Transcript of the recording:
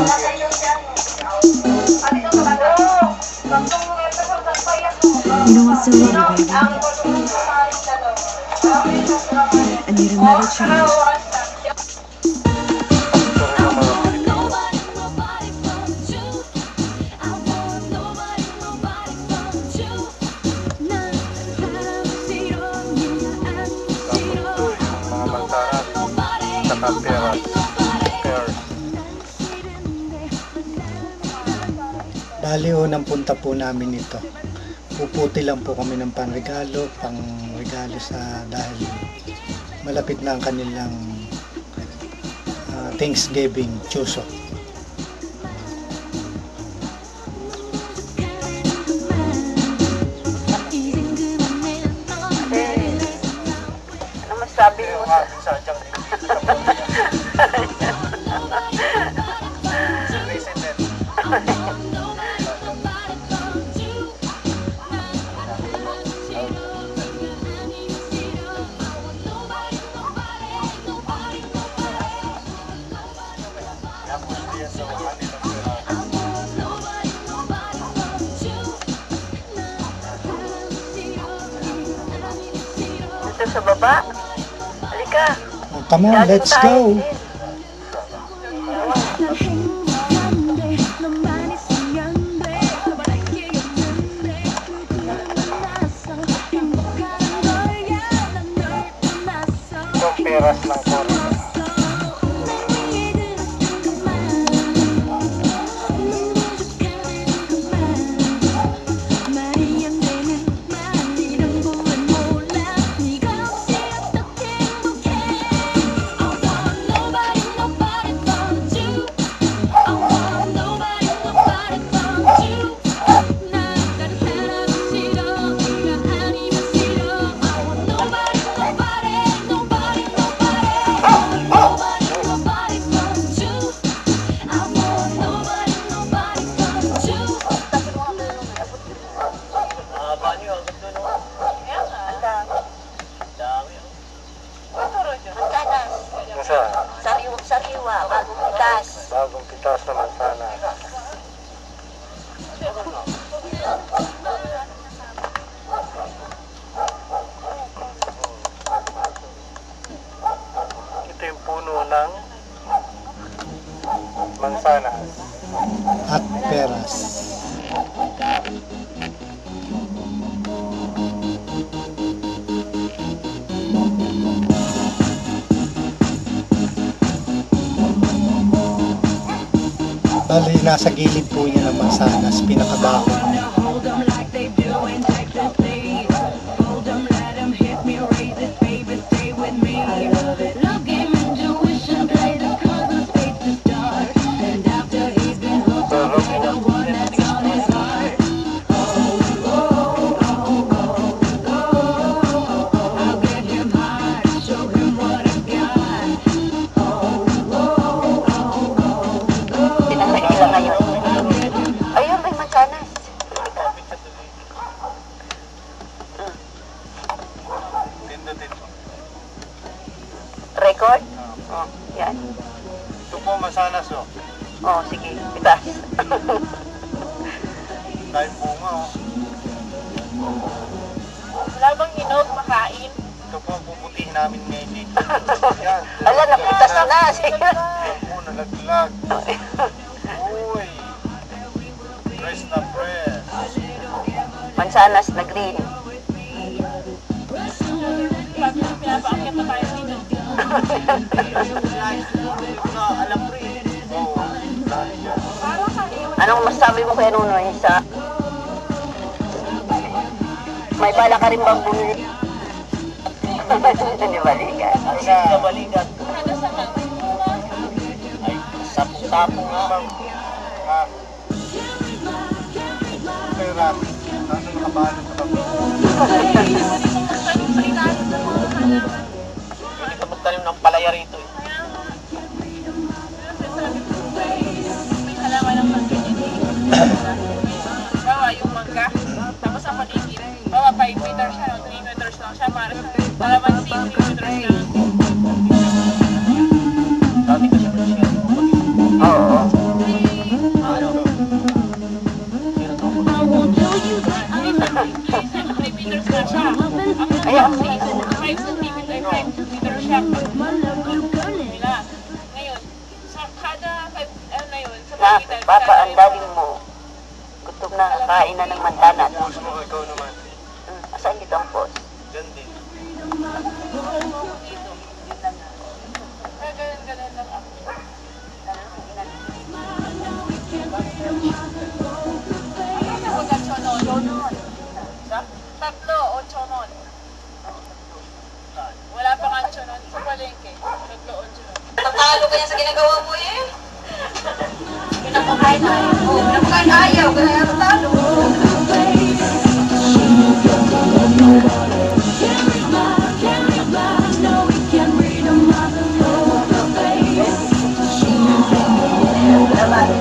You know what's so weird, baby? I need another chance. Bali, unang punta po namin ito. Puputi lang po kami ng pangregalo sa dahil malapit na ang kanilang Thanksgiving Chuseok. Ano masabi mo sa dito sa baba? Halika. Oh, come on, let's go! Itong peras ng Korea. Sariwa, bagong pitas. Bagong pitas naman sana. Ito yung puno ng mansanas At peras. Bali, nasa gilid po niya ng mansanas, pinakabako niya. Ayun, may mansanas. Record? Oh, yan. Ito po mansanas oh. Oh, sige, pitas. Dahil bunga oh. Wala bang hinog makain? Ito po ang puputihin namin ngayon dito. Yan. Ala, napitas na. Sige. Ito po, nalaglag. Uy. Press na press. Mansanas na green. Pinapaakit na tayo dito. Sa alam rin. Oo. Anong masasabi mo kay Nunoy sa... May bala ka rin bang bumili? Hindi balikan. Hindi balikan. Ay, sapo-sapo nga. Pera. Ano nakabalot sa kapit? Hindi ka magtanim ng palaya rito eh. May halaman ng mangga dyan. Bawa yung mangga. Tapos ang paligid. Bawa 5 meters siya. 3 meters lang siya. Para sa kalamansi, 3 meters lang. Dati kasi siya. Oo. Papa, ang daling mo. Gutom na, kain na ng mantanat. Boss mo, ikaw naman. Asan dito ang post? Diyan din. Kaya ganun lang ako. Ano yung mga chonon? Tatlo o chonon. Wala pa nga chonon sa palengke. Tatlo o chonon. Tatalo ka yan sa ginagawa mo eh. Pinapakain ayaw. Oo, pinapakain ayaw. Kaya tatalo. Naman.